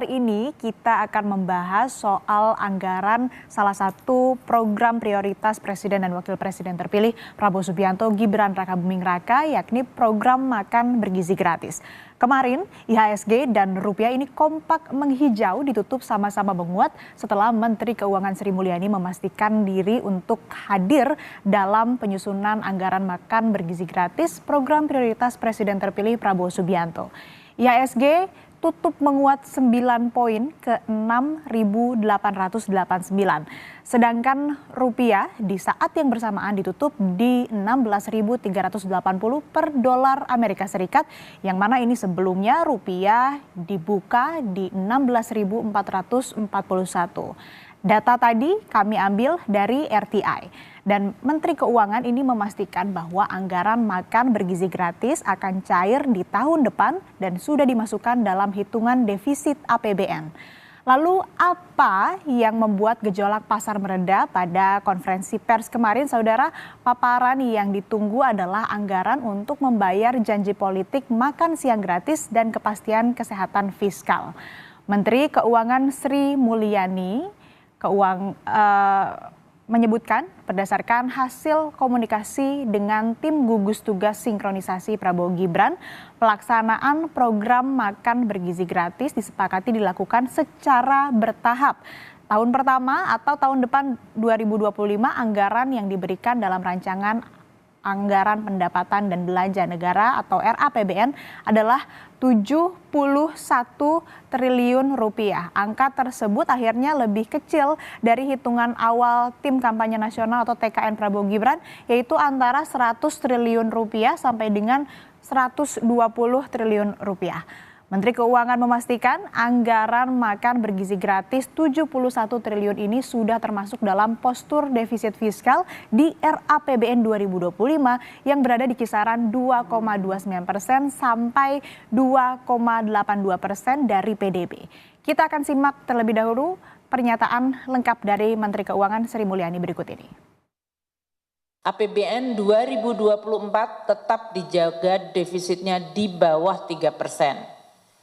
hari ini kita akan membahas soal anggaran salah satu program prioritas Presiden dan Wakil Presiden terpilih Prabowo Subianto Gibran Rakabuming Raka, yakni program makan bergizi gratis. Kemarin IHSG dan rupiah ini kompak menghijau ditutup sama-sama menguat setelah Menteri Keuangan Sri Mulyani memastikan diri untuk hadir dalam penyusunan anggaran makan bergizi gratis program prioritas Presiden terpilih Prabowo Subianto. IHSG tutup menguat 9 poin ke 6.889. Sedangkan rupiah di saat yang bersamaan ditutup di 16.380 per dolar Amerika Serikat, yang mana ini sebelumnya rupiah dibuka di 16.441. Data tadi kami ambil dari RTI. Dan Menteri Keuangan ini memastikan bahwa anggaran makan bergizi gratis akan cair di tahun depan dan sudah dimasukkan dalam hitungan defisit APBN. Lalu apa yang membuat gejolak pasar mereda pada konferensi pers kemarin, saudara? Paparan yang ditunggu adalah anggaran untuk membayar janji politik makan siang gratis dan kepastian kesehatan fiskal. Menteri Keuangan Sri Mulyani menyebutkan berdasarkan hasil komunikasi dengan tim gugus tugas sinkronisasi Prabowo Gibran, pelaksanaan program makan bergizi gratis disepakati dilakukan secara bertahap. Tahun pertama atau tahun depan 2025 anggaran yang diberikan dalam rancangan Anggaran Pendapatan dan Belanja Negara atau RAPBN adalah 71 triliun rupiah. Angka tersebut akhirnya lebih kecil dari hitungan awal tim kampanye nasional atau TKN Prabowo Gibran, yaitu antara 100 triliun rupiah sampai dengan 120 triliun rupiah. Menteri Keuangan memastikan anggaran makan bergizi gratis 71 triliun ini sudah termasuk dalam postur defisit fiskal di RAPBN 2025 yang berada di kisaran 2,29% sampai 2,82% dari PDB. Kita akan simak terlebih dahulu pernyataan lengkap dari Menteri Keuangan Sri Mulyani berikut ini. APBN 2024 tetap dijaga defisitnya di bawah 3%.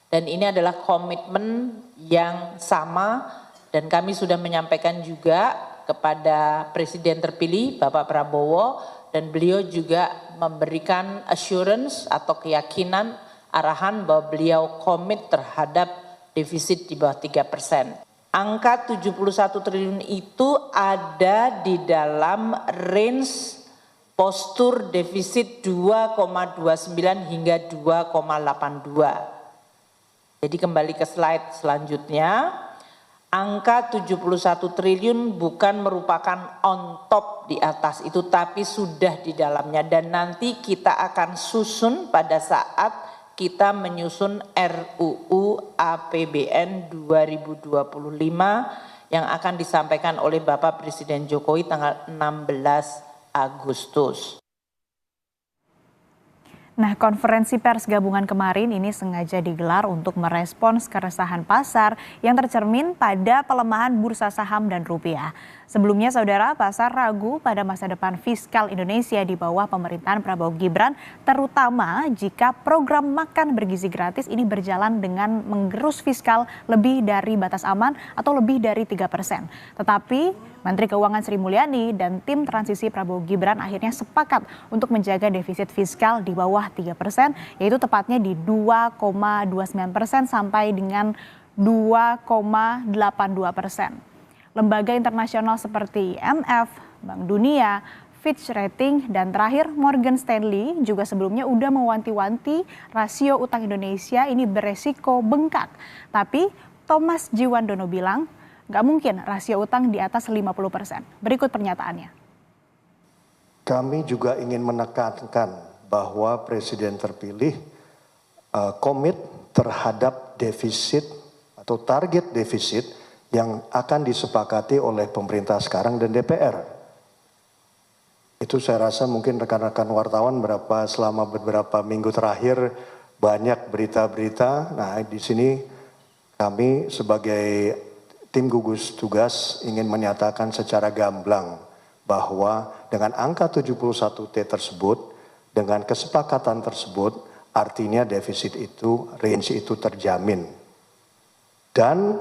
Dan ini adalah komitmen yang sama dan kami sudah menyampaikan juga kepada Presiden terpilih Bapak Prabowo, dan beliau juga memberikan assurance atau keyakinan arahan bahwa beliau komit terhadap defisit di bawah 3%. Angka 71 triliun itu ada di dalam range postur defisit 2,29 hingga 2,82. Jadi kembali ke slide selanjutnya, angka 71 triliun bukan merupakan on top di atas itu, tapi sudah di dalamnya. Dan nanti kita akan susun pada saat kita menyusun RUU APBN 2025 yang akan disampaikan oleh Bapak Presiden Jokowi tanggal 16 Agustus. Nah, konferensi pers gabungan kemarin ini sengaja digelar untuk merespons keresahan pasar yang tercermin pada pelemahan bursa saham dan rupiah. Sebelumnya, saudara, pasar ragu pada masa depan fiskal Indonesia di bawah pemerintahan Prabowo Gibran, terutama jika program makan bergizi gratis ini berjalan dengan menggerus fiskal lebih dari batas aman atau lebih dari 3%. Tetapi Menteri Keuangan Sri Mulyani dan tim transisi Prabowo Gibran akhirnya sepakat untuk menjaga defisit fiskal di bawah 3%, yaitu tepatnya di 2,29% sampai dengan 2,82%. Lembaga internasional seperti IMF, Bank Dunia, Fitch Rating, dan terakhir Morgan Stanley juga sebelumnya udah mewanti-wanti rasio utang Indonesia ini beresiko bengkak. Tapi Thomas Jiwandono bilang, nggak mungkin rasio utang di atas 50%. Berikut pernyataannya. Kami juga ingin menekankan bahwa Presiden terpilih komit terhadap defisit atau target defisit yang akan disepakati oleh pemerintah sekarang dan DPR. Itu saya rasa mungkin rekan-rekan wartawan selama beberapa minggu terakhir banyak berita-berita. Nah, di sini kami sebagai tim gugus tugas ingin menyatakan secara gamblang bahwa dengan angka 71T tersebut, dengan kesepakatan tersebut, artinya defisit itu, range itu terjamin. Dan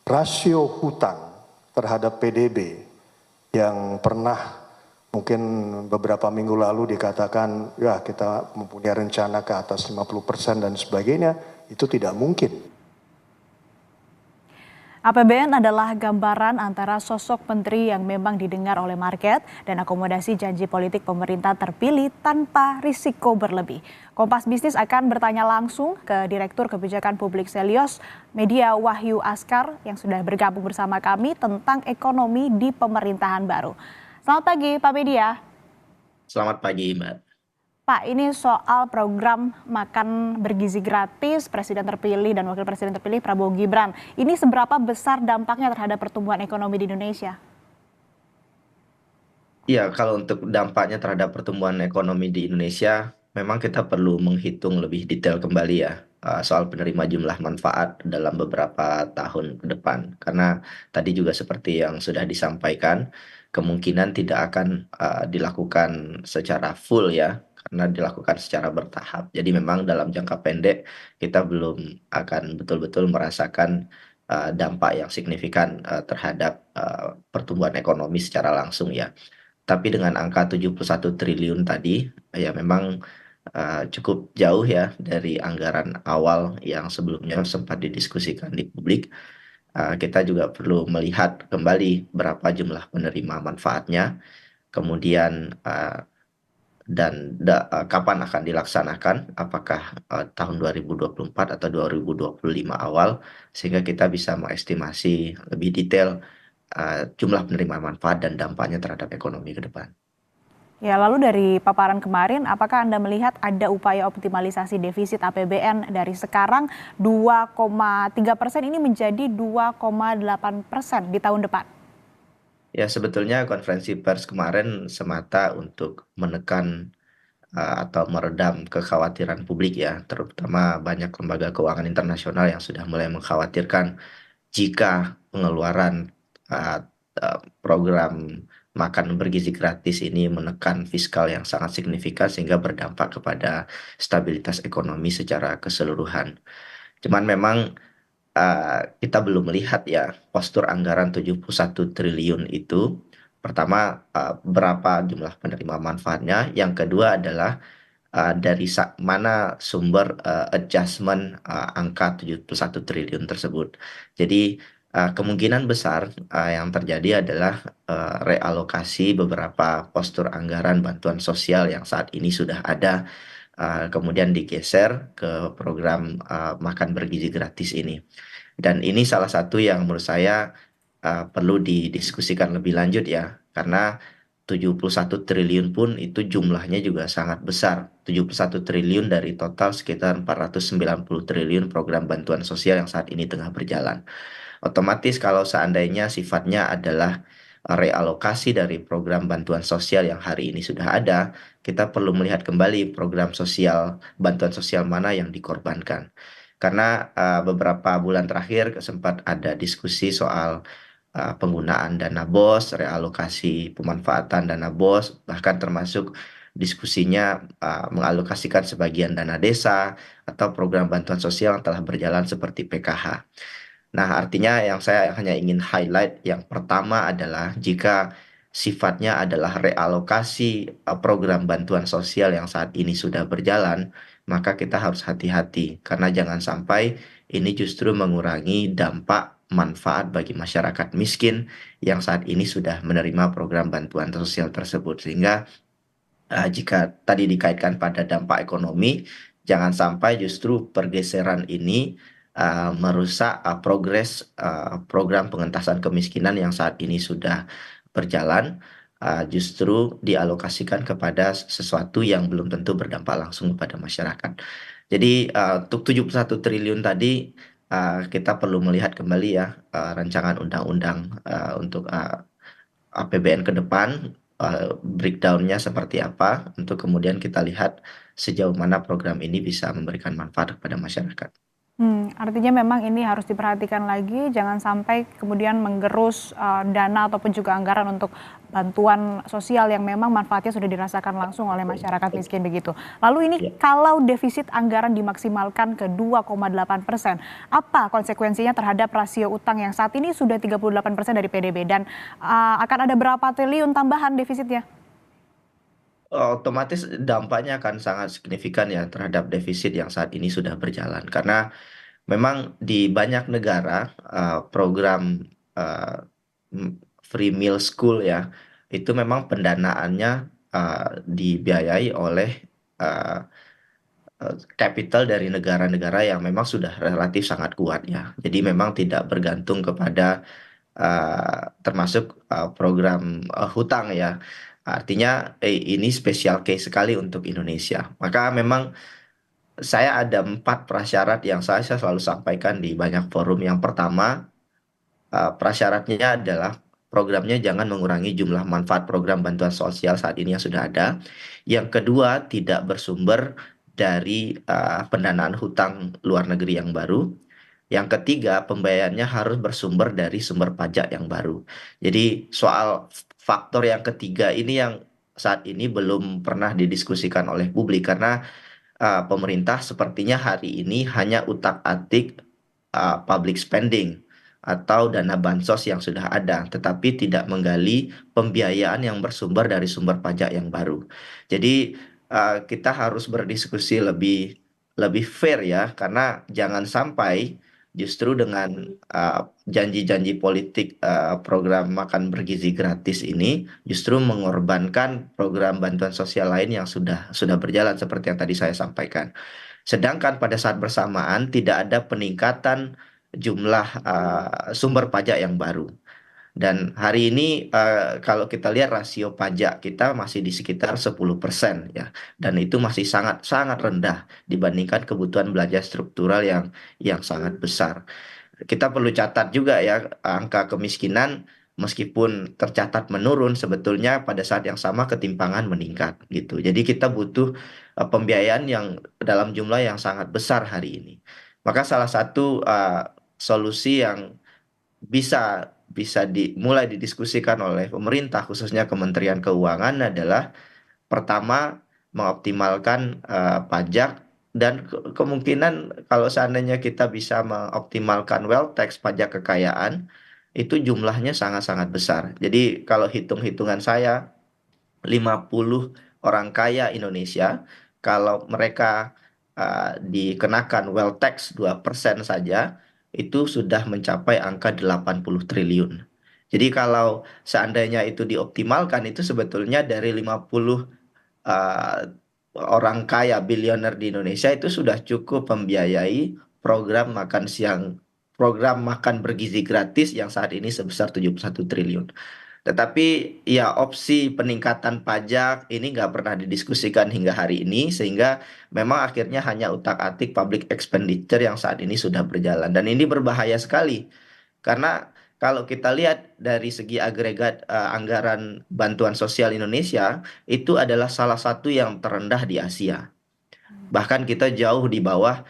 rasio hutang terhadap PDB yang pernah mungkin beberapa minggu lalu dikatakan ya kita mempunyai rencana ke atas 50% dan sebagainya, itu tidak mungkin. APBN adalah gambaran antara sosok menteri yang memang didengar oleh market dan akomodasi janji politik pemerintah terpilih tanpa risiko berlebih. Kompas Bisnis akan bertanya langsung ke Direktur Kebijakan Publik Selios Media Wahyu Askar yang sudah bergabung bersama kami tentang ekonomi di pemerintahan baru. Selamat pagi Pak Media. Selamat pagi, Mbak. Pak, ini soal program makan bergizi gratis Presiden terpilih dan Wakil Presiden terpilih Prabowo Gibran. Ini seberapa besar dampaknya terhadap pertumbuhan ekonomi di Indonesia? Ya, kalau untuk dampaknya terhadap pertumbuhan ekonomi di Indonesia, memang kita perlu menghitung lebih detail kembali ya soal penerima jumlah manfaat dalam beberapa tahun ke depan. Karena tadi juga seperti yang sudah disampaikan, kemungkinan tidak akan dilakukan secara full ya, karena dilakukan secara bertahap. Jadi memang dalam jangka pendek kita belum akan betul-betul merasakan dampak yang signifikan terhadap pertumbuhan ekonomi secara langsung ya. Tapi dengan angka 71 triliun tadi, ya memang cukup jauh ya dari anggaran awal yang sebelumnya sempat didiskusikan di publik. Kita juga perlu melihat kembali berapa jumlah penerima manfaatnya, kemudian kapan akan dilaksanakan, apakah tahun 2024 atau 2025 awal, sehingga kita bisa mengestimasi lebih detail jumlah penerima manfaat dan dampaknya terhadap ekonomi ke depan. Ya, lalu dari paparan kemarin, apakah Anda melihat ada upaya optimalisasi defisit APBN dari sekarang 2,3% ini menjadi 2,8% di tahun depan? Ya, sebetulnya konferensi pers kemarin semata untuk menekan atau meredam kekhawatiran publik ya, terutama banyak lembaga keuangan internasional yang sudah mulai mengkhawatirkan jika pengeluaran program makan bergizi gratis ini menekan fiskal yang sangat signifikan sehingga berdampak kepada stabilitas ekonomi secara keseluruhan. Cuman memang kita belum melihat ya postur anggaran 71 triliun itu. Pertama, berapa jumlah penerima manfaatnya. Yang kedua adalah dari mana sumber adjustment angka 71 triliun tersebut. Jadi kemungkinan besar yang terjadi adalah realokasi beberapa postur anggaran bantuan sosial yang saat ini sudah ada, kemudian digeser ke program makan bergizi gratis ini. Dan ini salah satu yang menurut saya perlu didiskusikan lebih lanjut ya, karena 71 triliun pun itu jumlahnya juga sangat besar. 71 triliun dari total sekitar 490 triliun program bantuan sosial yang saat ini tengah berjalan. Otomatis kalau seandainya sifatnya adalah realokasi dari program bantuan sosial yang hari ini sudah ada, kita perlu melihat kembali program sosial, bantuan sosial mana yang dikorbankan. Karena beberapa bulan terakhir sempat ada diskusi soal penggunaan dana BOS, realokasi pemanfaatan dana BOS, bahkan termasuk diskusinya mengalokasikan sebagian dana desa atau program bantuan sosial yang telah berjalan seperti PKH. Nah, artinya yang saya hanya ingin highlight yang pertama adalah jika sifatnya adalah realokasi program bantuan sosial yang saat ini sudah berjalan, maka kita harus hati-hati karena jangan sampai ini justru mengurangi dampak manfaat bagi masyarakat miskin yang saat ini sudah menerima program bantuan sosial tersebut. Sehingga jika tadi dikaitkan pada dampak ekonomi, jangan sampai justru pergeseran ini merusak progres program pengentasan kemiskinan yang saat ini sudah berjalan, justru dialokasikan kepada sesuatu yang belum tentu berdampak langsung kepada masyarakat. Jadi untuk 71 triliun tadi kita perlu melihat kembali ya rancangan undang-undang untuk APBN ke depan, breakdown-nya seperti apa, untuk kemudian kita lihat sejauh mana program ini bisa memberikan manfaat kepada masyarakat. Artinya memang ini harus diperhatikan lagi, jangan sampai kemudian menggerus dana ataupun juga anggaran untuk bantuan sosial yang memang manfaatnya sudah dirasakan langsung oleh masyarakat miskin begitu. Lalu ini Ya. kalau defisit anggaran dimaksimalkan ke 2,8%, apa konsekuensinya terhadap rasio utang yang saat ini sudah 38% dari PDB dan akan ada berapa triliun tambahan defisitnya? Otomatis dampaknya akan sangat signifikan ya terhadap defisit yang saat ini sudah berjalan. Karena memang di banyak negara program eh, free meal school ya itu memang pendanaannya dibiayai oleh eh, capital dari negara-negara yang memang sudah relatif sangat kuat ya. Jadi memang tidak bergantung kepada termasuk program hutang ya. Artinya ini special case sekali untuk Indonesia. Maka memang saya ada 4 prasyarat yang saya selalu sampaikan di banyak forum. Yang pertama, prasyaratnya adalah programnya jangan mengurangi jumlah manfaat program bantuan sosial saat ini yang sudah ada. Yang kedua, tidak bersumber dari pendanaan hutang luar negeri yang baru. Yang ketiga, pembayarannya harus bersumber dari sumber pajak yang baru. Jadi soal faktor yang ketiga ini yang saat ini belum pernah didiskusikan oleh publik karena pemerintah sepertinya hari ini hanya utak-atik public spending atau dana bansos yang sudah ada, tetapi tidak menggali pembiayaan yang bersumber dari sumber pajak yang baru. Jadi kita harus berdiskusi lebih lebih fair ya, karena jangan sampai justru dengan janji-janji politik program makan bergizi gratis ini justru mengorbankan program bantuan sosial lain yang sudah berjalan seperti yang tadi saya sampaikan. Sedangkan pada saat bersamaan tidak ada peningkatan jumlah sumber pajak yang baru. Dan hari ini kalau kita lihat rasio pajak kita masih di sekitar 10% ya. Dan itu masih sangat sangat rendah dibandingkan kebutuhan belanja struktural yang sangat besar. Kita perlu catat juga ya angka kemiskinan meskipun tercatat menurun sebetulnya pada saat yang sama ketimpangan meningkat gitu. Jadi kita butuh pembiayaan yang dalam jumlah yang sangat besar hari ini. Maka salah satu solusi yang bisa bisa dimulai didiskusikan oleh pemerintah khususnya Kementerian Keuangan adalah pertama, mengoptimalkan pajak dan kemungkinan kalau seandainya kita bisa mengoptimalkan wealth tax pajak kekayaan itu jumlahnya sangat-sangat besar. Jadi kalau hitung-hitungan saya 50 orang kaya Indonesia kalau mereka dikenakan wealth tax 2% saja itu sudah mencapai angka 80 triliun. Jadi kalau seandainya itu dioptimalkan itu sebetulnya dari 50 uh, orang kaya bilioner di Indonesia itu sudah cukup membiayai program makan siang, program makan bergizi gratis yang saat ini sebesar 71 triliun. Tetapi ya opsi peningkatan pajak ini nggak pernah didiskusikan hingga hari ini sehingga memang akhirnya hanya utak-atik public expenditure yang saat ini sudah berjalan dan ini berbahaya sekali karena kalau kita lihat dari segi agregat anggaran bantuan sosial Indonesia, itu adalah salah satu yang terendah di Asia. Bahkan kita jauh di bawah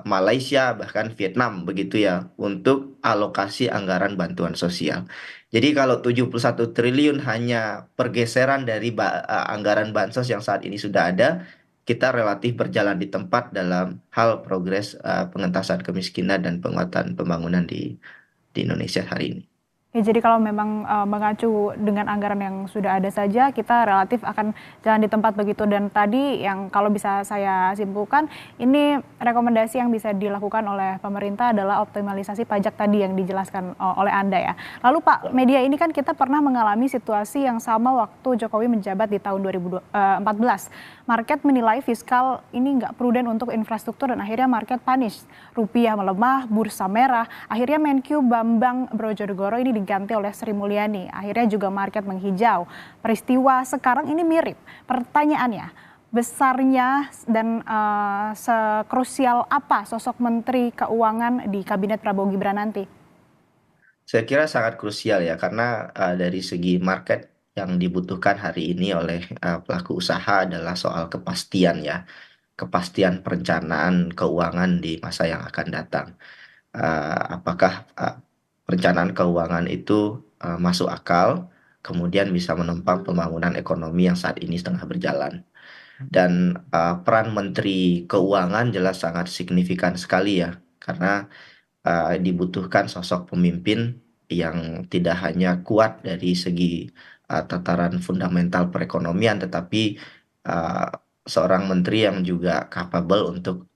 Malaysia, bahkan Vietnam begitu ya, untuk alokasi anggaran bantuan sosial. Jadi kalau 71 triliun hanya pergeseran dari anggaran bansos yang saat ini sudah ada, kita relatif berjalan di tempat dalam hal progres pengentasan kemiskinan dan penguatan pembangunan di Indonesia hari ini. Ya, jadi kalau memang mengacu dengan anggaran yang sudah ada saja, kita relatif akan jalan di tempat begitu. Dan tadi yang kalau bisa saya simpulkan, ini rekomendasi yang bisa dilakukan oleh pemerintah adalah optimalisasi pajak tadi yang dijelaskan oleh Anda ya. Lalu Pak, media ini kan kita pernah mengalami situasi yang sama waktu Jokowi menjabat di tahun 2014. Market menilai fiskal ini nggak prudent untuk infrastruktur dan akhirnya market punish. Rupiah melemah, bursa merah, akhirnya Menkyu Bambang Brojonegoro ini diganti oleh Sri Mulyani. Akhirnya juga market menghijau. Peristiwa sekarang ini mirip. Pertanyaannya, besarnya dan sekrusial apa sosok Menteri Keuangan di Kabinet Prabowo Gibran nanti? Saya kira sangat krusial ya, karena dari segi market yang dibutuhkan hari ini oleh pelaku usaha adalah soal kepastian ya. kepastian perencanaan keuangan di masa yang akan datang. Apakah perencanaan keuangan itu masuk akal, kemudian bisa menopang pembangunan ekonomi yang saat ini tengah berjalan. Dan peran Menteri Keuangan jelas sangat signifikan sekali ya, karena dibutuhkan sosok pemimpin yang tidak hanya kuat dari segi tataran fundamental perekonomian, tetapi uh, seorang menteri yang juga capable untuk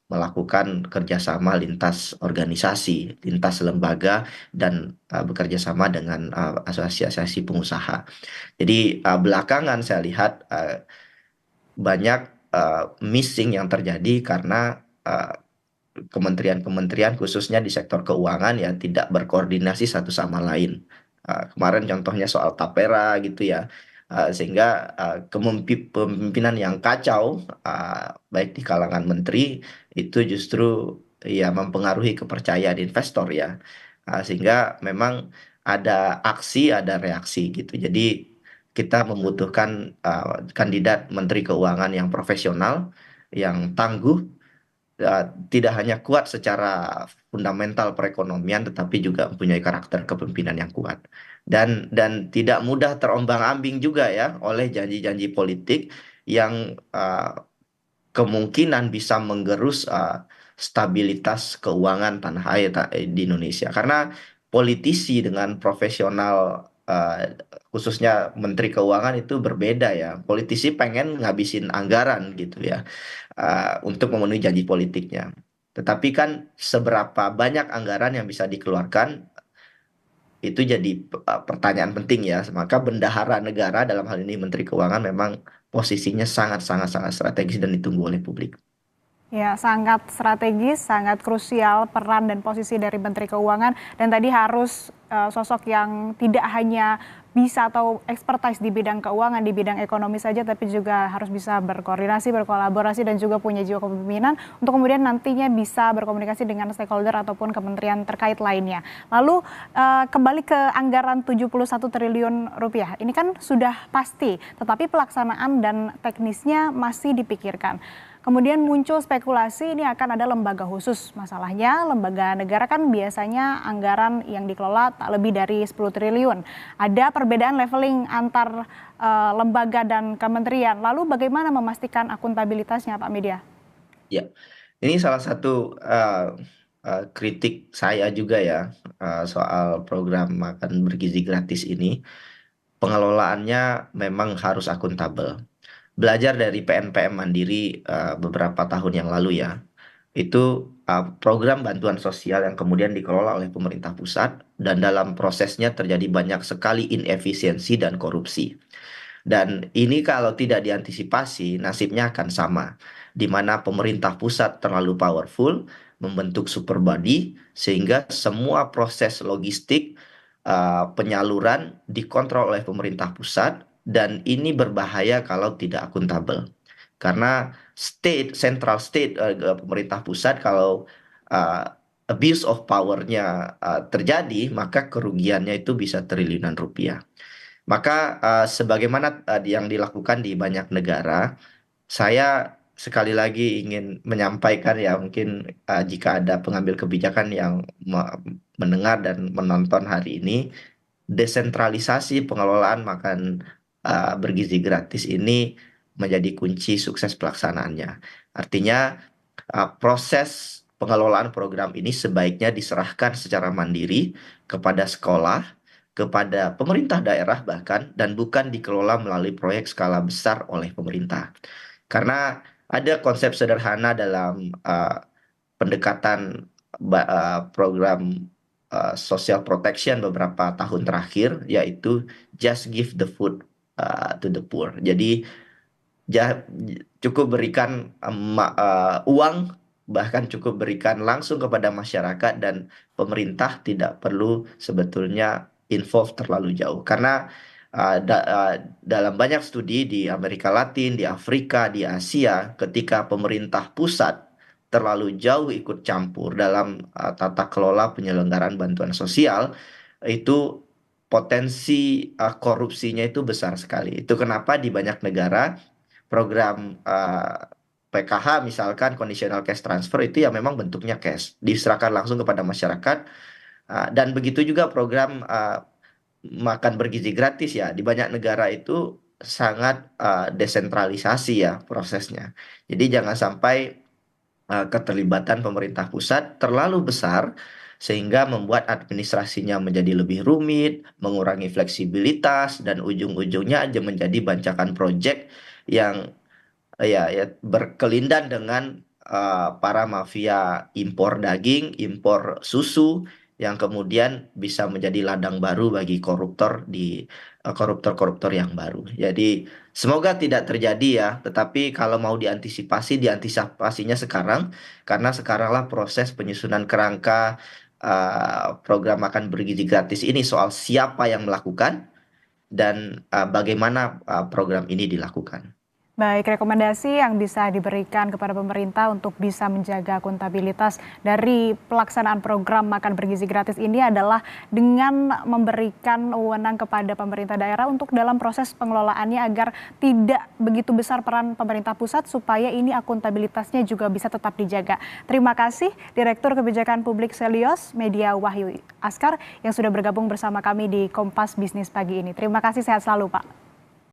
melakukan kerjasama lintas organisasi, lintas lembaga, dan bekerja sama dengan asosiasi pengusaha. Jadi belakangan saya lihat banyak missing yang terjadi karena kementerian-kementerian khususnya di sektor keuangan ya tidak berkoordinasi satu sama lain. Kemarin contohnya soal Tapera gitu ya. Sehingga kepemimpinan yang kacau baik di kalangan menteri itu justru ya mempengaruhi kepercayaan investor ya. Sehingga memang ada aksi, ada reaksi gitu. Jadi kita membutuhkan kandidat menteri keuangan yang profesional, yang tangguh, tidak hanya kuat secara fundamental perekonomian, tetapi juga mempunyai karakter kepemimpinan yang kuat. Dan tidak mudah terombang-ambing juga ya oleh janji-janji politik yang kemungkinan bisa menggerus stabilitas keuangan tanah air di Indonesia. Karena politisi dengan profesional, khususnya Menteri Keuangan itu berbeda ya. Politisi pengen ngabisin anggaran gitu ya, untuk memenuhi janji politiknya. Tetapi kan seberapa banyak anggaran yang bisa dikeluarkan itu jadi pertanyaan penting ya. Maka bendahara negara dalam hal ini Menteri Keuangan memang posisinya sangat sangat sangat strategis dan ditunggu oleh publik. Ya, sangat strategis, sangat krusial peran dan posisi dari Menteri Keuangan, dan tadi harus sosok yang tidak hanya bisa atau expertise di bidang keuangan, di bidang ekonomi saja, tapi juga harus bisa berkoordinasi, berkolaborasi, dan juga punya jiwa kepemimpinan untuk kemudian nantinya bisa berkomunikasi dengan stakeholder ataupun kementerian terkait lainnya. Lalu kembali ke anggaran 71 triliun rupiah, ini kan sudah pasti, tetapi pelaksanaan dan teknisnya masih dipikirkan. Kemudian muncul spekulasi ini akan ada lembaga khusus. Masalahnya lembaga negara kan biasanya anggaran yang dikelola tak lebih dari 10 triliun. Ada perbedaan leveling antar lembaga dan kementerian. Lalu bagaimana memastikan akuntabilitasnya, Pak Media? Ya, ini salah satu kritik saya juga ya, soal program makan bergizi gratis ini. Pengelolaannya memang harus akuntabel. Belajar dari PNPM Mandiri beberapa tahun yang lalu ya, itu program bantuan sosial yang kemudian dikelola oleh pemerintah pusat, dan dalam prosesnya terjadi banyak sekali inefisiensi dan korupsi. Dan ini kalau tidak diantisipasi, nasibnya akan sama, di mana pemerintah pusat terlalu powerful, membentuk super body, sehingga semua proses logistik penyaluran dikontrol oleh pemerintah pusat, dan ini berbahaya kalau tidak akuntabel. Karena central state, pemerintah pusat, kalau uh, abuse of power-nya terjadi, maka kerugiannya itu bisa triliunan rupiah. Maka sebagaimana yang dilakukan di banyak negara, saya sekali lagi ingin menyampaikan ya, mungkin jika ada pengambil kebijakan yang mendengar dan menonton hari ini, desentralisasi pengelolaan makan bergizi gratis ini menjadi kunci sukses pelaksanaannya. Artinya proses pengelolaan program ini sebaiknya diserahkan secara mandiri kepada sekolah, kepada pemerintah daerah bahkan, dan bukan dikelola melalui proyek skala besar oleh pemerintah. Karena ada konsep sederhana dalam pendekatan program social protection beberapa tahun terakhir, yaitu just give the food to the poor. Jadi cukup berikan uang, bahkan cukup berikan langsung kepada masyarakat, dan pemerintah tidak perlu sebetulnya involve terlalu jauh. Karena dalam banyak studi di Amerika Latin, di Afrika, di Asia, ketika pemerintah pusat terlalu jauh ikut campur dalam tata kelola penyelenggaraan bantuan sosial, itu potensi korupsinya itu besar sekali. Itu kenapa di banyak negara program PKH misalkan conditional cash transfer itu ya memang bentuknya cash, diserahkan langsung kepada masyarakat. Dan begitu juga program makan bergizi gratis ya, di banyak negara itu sangat desentralisasi ya prosesnya. Jadi jangan sampai keterlibatan pemerintah pusat terlalu besar sehingga membuat administrasinya menjadi lebih rumit, mengurangi fleksibilitas, dan ujung-ujungnya aja menjadi bancakan proyek yang ya berkelindan dengan para mafia impor daging, impor susu yang kemudian bisa menjadi ladang baru bagi koruptor di koruptor-koruptor yang baru. Jadi semoga tidak terjadi ya, tetapi kalau mau diantisipasinya sekarang karena sekaranglah proses penyusunan kerangka program makan bergizi gratis ini soal siapa yang melakukan dan bagaimana program ini dilakukan. Baik, rekomendasi yang bisa diberikan kepada pemerintah untuk bisa menjaga akuntabilitas dari pelaksanaan program makan bergizi gratis ini adalah dengan memberikan wewenang kepada pemerintah daerah untuk dalam proses pengelolaannya agar tidak begitu besar peran pemerintah pusat supaya ini akuntabilitasnya juga bisa tetap dijaga. Terima kasih Direktur Kebijakan Publik Selios Media Wahyu Askar yang sudah bergabung bersama kami di Kompas Bisnis pagi ini. Terima kasih, sehat selalu Pak.